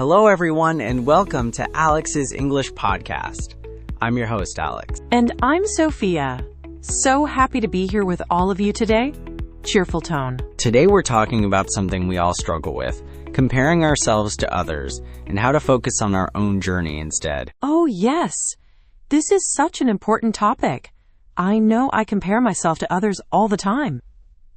Hello, everyone, and welcome to Alex's English Podcast. I'm your host, Alex. And I'm Sophia. So happy to be here with all of you today. Cheerful tone. Today we're talking about something we all struggle with, comparing ourselves to others, and how to focus on our own journey instead. Oh, yes. This is such an important topic. I know I compare myself to others all the time.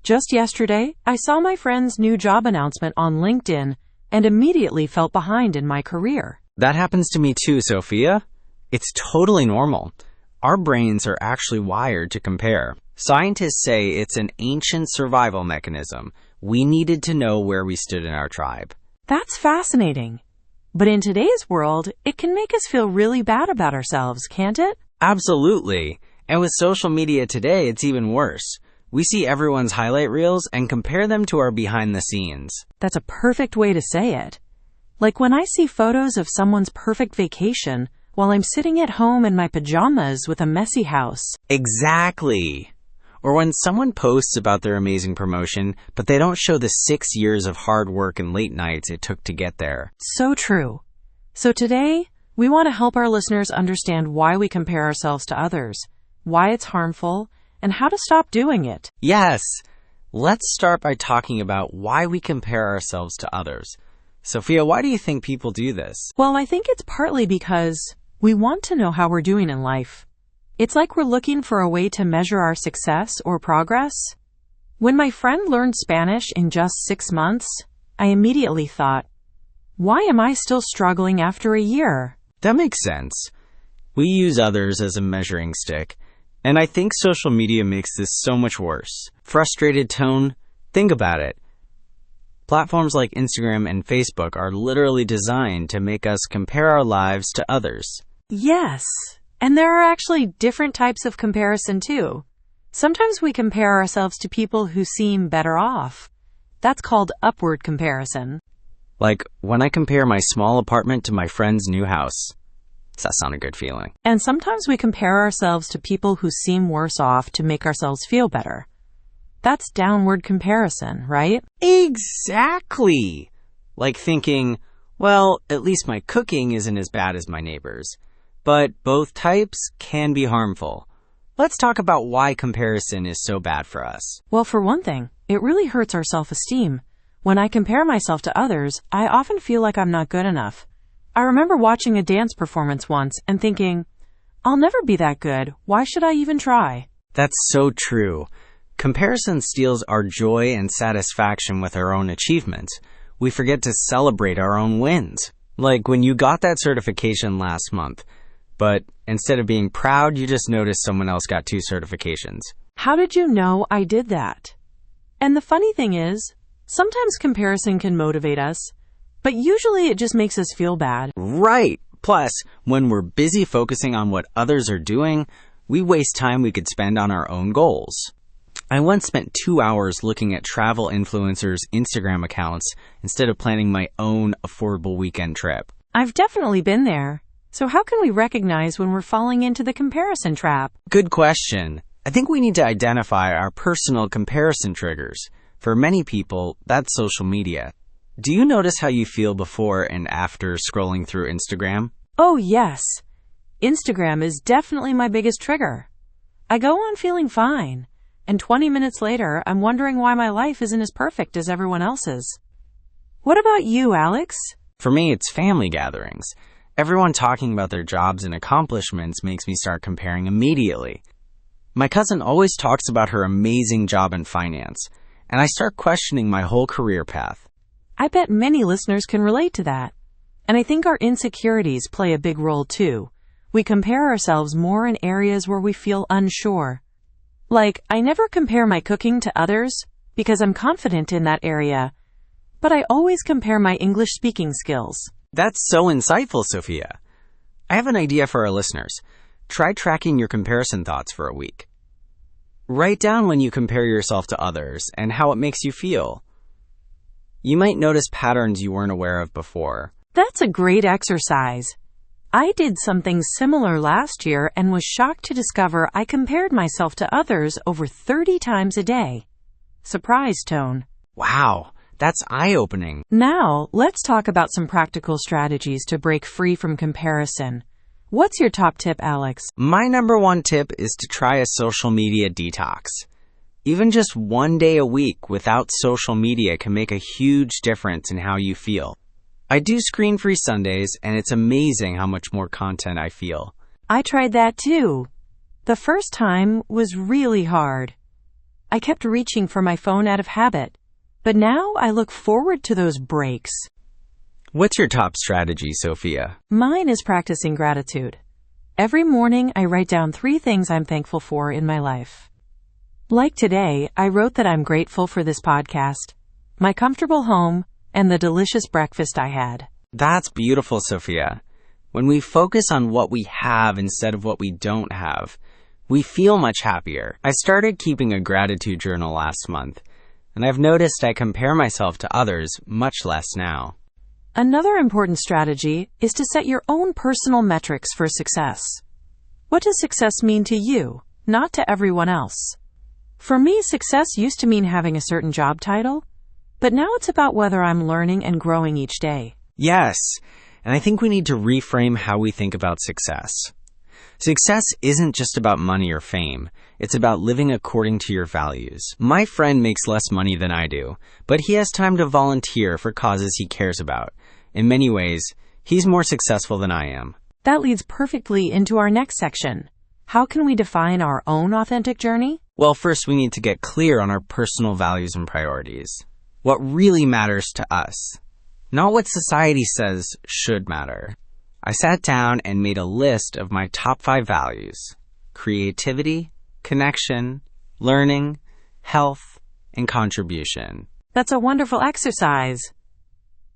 Just yesterday, I saw my friend's new job announcement on LinkedIn and immediately felt behind in my career. That happens to me too, Sophia. It's totally normal. Our brains are actually wired to compare. Scientists say it's an ancient survival mechanism. We needed to know where we stood in our tribe. That's fascinating. But in today's world, it can make us feel really bad about ourselves, can't it? Absolutely. And with social media today, it's even worse. We see everyone's highlight reels and compare them to our behind the scenes. That's a perfect way to say it. Like when I see photos of someone's perfect vacation while I'm sitting at home in my pajamas with a messy house. Exactly. Or when someone posts about their amazing promotion, but they don't show the 6 years of hard work and late nights it took to get there. So true. So today, we want to help our listeners understand why we compare ourselves to others, why it's harmful, and how to stop doing it. Yes. Let's start by talking about why we compare ourselves to others. Sophia, why do you think people do this? Well, I think it's partly because we want to know how we're doing in life. It's like we're looking for a way to measure our success or progress. When my friend learned Spanish in just 6 months, I immediately thought, why am I still struggling after a year? That makes sense. We use others as a measuring stick. And I think social media makes this so much worse. Frustrated tone? Think about it. Platforms like Instagram and Facebook are literally designed to make us compare our lives to others. Yes, and there are actually different types of comparison too. Sometimes we compare ourselves to people who seem better off. That's called upward comparison. Like when I compare my small apartment to my friend's new house. Does that sound a good feeling? And sometimes we compare ourselves to people who seem worse off to make ourselves feel better. That's downward comparison, right? Exactly! Like thinking, well, at least my cooking isn't as bad as my neighbor's. But both types can be harmful. Let's talk about why comparison is so bad for us. Well, for one thing, it really hurts our self-esteem. When I compare myself to others, I often feel like I'm not good enough. I remember watching a dance performance once and thinking, I'll never be that good. Why should I even try? That's so true. Comparison steals our joy and satisfaction with our own achievements. We forget to celebrate our own wins. Like when you got that certification last month, but instead of being proud, you just noticed someone else got 2 certifications. How did you know I did that? And the funny thing is, sometimes comparison can motivate us, but usually it just makes us feel bad. Right. Plus, when we're busy focusing on what others are doing, we waste time we could spend on our own goals. I once spent 2 hours looking at travel influencers' Instagram accounts instead of planning my own affordable weekend trip. I've definitely been there. So how can we recognize when we're falling into the comparison trap? Good question. I think we need to identify our personal comparison triggers. For many people, that's social media. Do you notice how you feel before and after scrolling through Instagram? Oh, yes. Instagram is definitely my biggest trigger. I go on feeling fine, and 20 minutes later, I'm wondering why my life isn't as perfect as everyone else's. What about you, Alex? For me, it's family gatherings. Everyone talking about their jobs and accomplishments makes me start comparing immediately. My cousin always talks about her amazing job in finance, and I start questioning my whole career path. I bet many listeners can relate to that. And I think our insecurities play a big role too. We compare ourselves more in areas where we feel unsure. Like, I never compare my cooking to others because I'm confident in that area, but I always compare my English speaking skills. That's so insightful, Sophia. I have an idea for our listeners. Try tracking your comparison thoughts for a week. Write down when you compare yourself to others and how it makes you feel. You might notice patterns you weren't aware of before. That's a great exercise. I did something similar last year and was shocked to discover I compared myself to others over 30 times a day. Surprise tone. Wow, That's eye-opening. Now, let's talk about some practical strategies to break free from comparison. What's your top tip, Alex? My number one tip is to try a social media detox. Even just one day a week without social media can make a huge difference in how you feel. I do screen-free Sundays, and it's amazing how much more content I feel. I tried that too. The first time was really hard. I kept reaching for my phone out of habit, but now I look forward to those breaks. What's your top strategy, Sophia? Mine is practicing gratitude. Every morning I write down 3 things I'm thankful for in my life. Like today, I wrote that I'm grateful for this podcast, my comfortable home, and the delicious breakfast I had. That's beautiful, Sophia. When we focus on what we have instead of what we don't have, we feel much happier. I started keeping a gratitude journal last month, and I've noticed I compare myself to others much less now. Another important strategy is to set your own personal metrics for success. What does success mean to you, not to everyone else? For me, success used to mean having a certain job title, but now it's about whether I'm learning and growing each day. Yes, and I think we need to reframe how we think about success. Success isn't just about money or fame. It's about living according to your values. My friend makes less money than I do, but he has time to volunteer for causes he cares about. In many ways, he's more successful than I am. That leads perfectly into our next section. How can we define our own authentic journey? Well, first we need to get clear on our personal values and priorities. What really matters to us, not what society says should matter. I sat down and made a list of my top 5 values: creativity, connection, learning, health, and contribution. That's a wonderful exercise.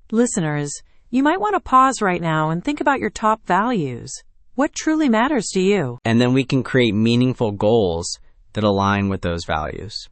Listeners, you might want to pause right now and think about your top values. What truly matters to you? And then we can create meaningful goals that align with those values.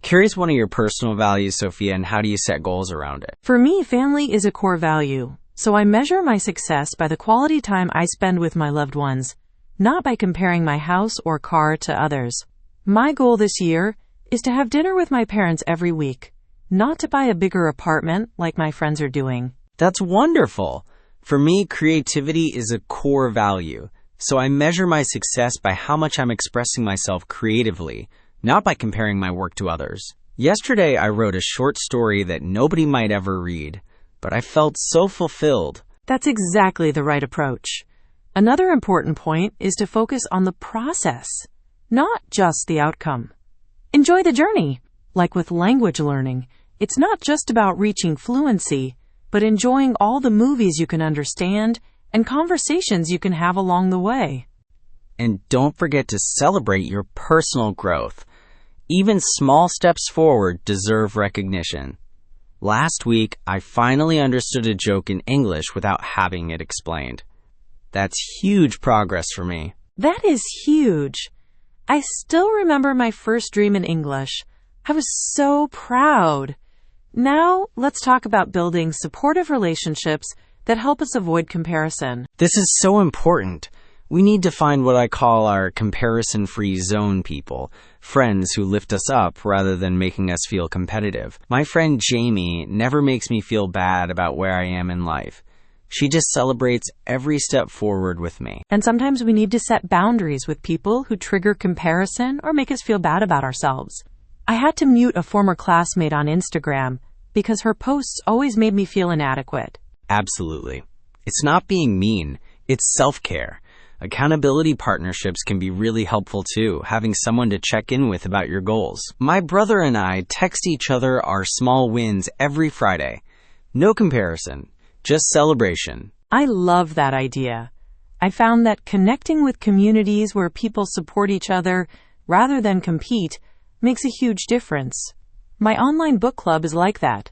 Curious one of your personal values, Sophia, and how do you set goals around it? For me, family is a core value, so I measure my success by the quality time I spend with my loved ones, not by comparing my house or car to others. My goal this year is to have dinner with my parents every week, not to buy a bigger apartment like my friends are doing. That's wonderful. For me, creativity is a core value, so I measure my success by how much I'm expressing myself creatively, not by comparing my work to others. Yesterday, I wrote a short story that nobody might ever read, but I felt so fulfilled. That's exactly the right approach. Another important point is to focus on the process, not just the outcome. Enjoy the journey. Like with language learning, it's not just about reaching fluency, but enjoying all the movies you can understand and conversations you can have along the way. And don't forget to celebrate your personal growth. Even small steps forward deserve recognition. Last week, I finally understood a joke in English without having it explained. That's huge progress for me. That is huge. I still remember my first dream in English. I was so proud. Now, let's talk about building supportive relationships that help us avoid comparison. This is so important. We need to find what I call our comparison-free zone people, friends who lift us up rather than making us feel competitive. My friend Jamie never makes me feel bad about where I am in life. She just celebrates every step forward with me. And sometimes we need to set boundaries with people who trigger comparison or make us feel bad about ourselves. I had to mute a former classmate on Instagram because her posts always made me feel inadequate. Absolutely. It's not being mean, it's self-care. Accountability partnerships can be really helpful too, having someone to check in with about your goals. My brother and I text each other our small wins every Friday. No comparison, just celebration. I love that idea. I found that connecting with communities where people support each other rather than compete makes a huge difference. My online book club is like that.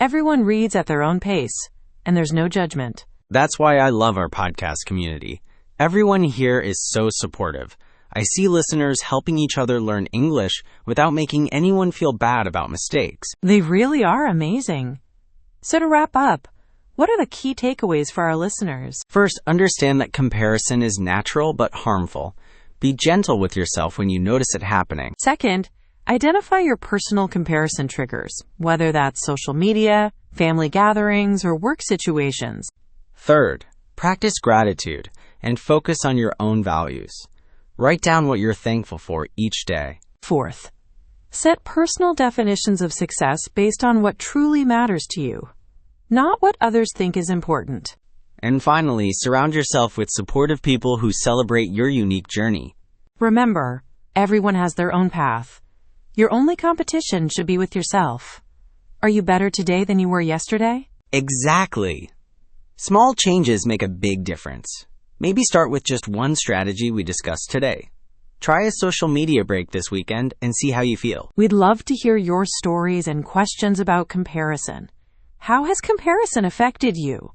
Everyone reads at their own pace, and there's no judgment. That's why I love our podcast community. Everyone here is so supportive. I see listeners helping each other learn English without making anyone feel bad about mistakes. They really are amazing. So to wrap up, what are the key takeaways for our listeners? First, understand that comparison is natural but harmful. Be gentle with yourself when you notice it happening. Second, Identify your personal comparison triggers, whether that's social media, family gatherings, or work situations. Third, practice gratitude and focus on your own values. Write down what you're thankful for each day. Fourth, set personal definitions of success based on what truly matters to you, not what others think is important. And finally, surround yourself with supportive people who celebrate your unique journey. Remember, everyone has their own path. Your only competition should be with yourself. Are you better today than you were yesterday? Exactly. Small changes make a big difference. Maybe start with just one strategy we discussed today. Try a social media break this weekend and see how you feel. We'd love to hear your stories and questions about comparison. How has comparison affected you?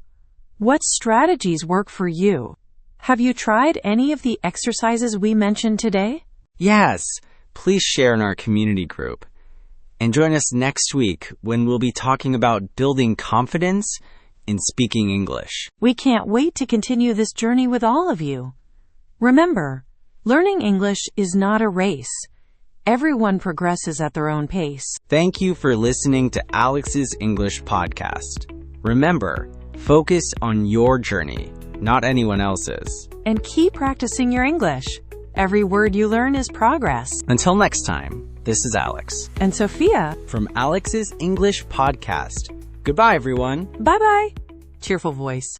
What strategies work for you? Have you tried any of the exercises we mentioned today? Yes, please share in our community group. And join us next week when we'll be talking about building confidence in speaking English. We can't wait to continue this journey with all of you. Remember, learning English is not a race. Everyone progresses at their own pace. Thank you for listening to Alex's English podcast. Remember, focus on your journey, not anyone else's. And keep practicing your English. Every word you learn is progress. Until next time, this is Alex. And Sophia. From Alex's English podcast. Goodbye, everyone. Bye-bye. Cheerful voice.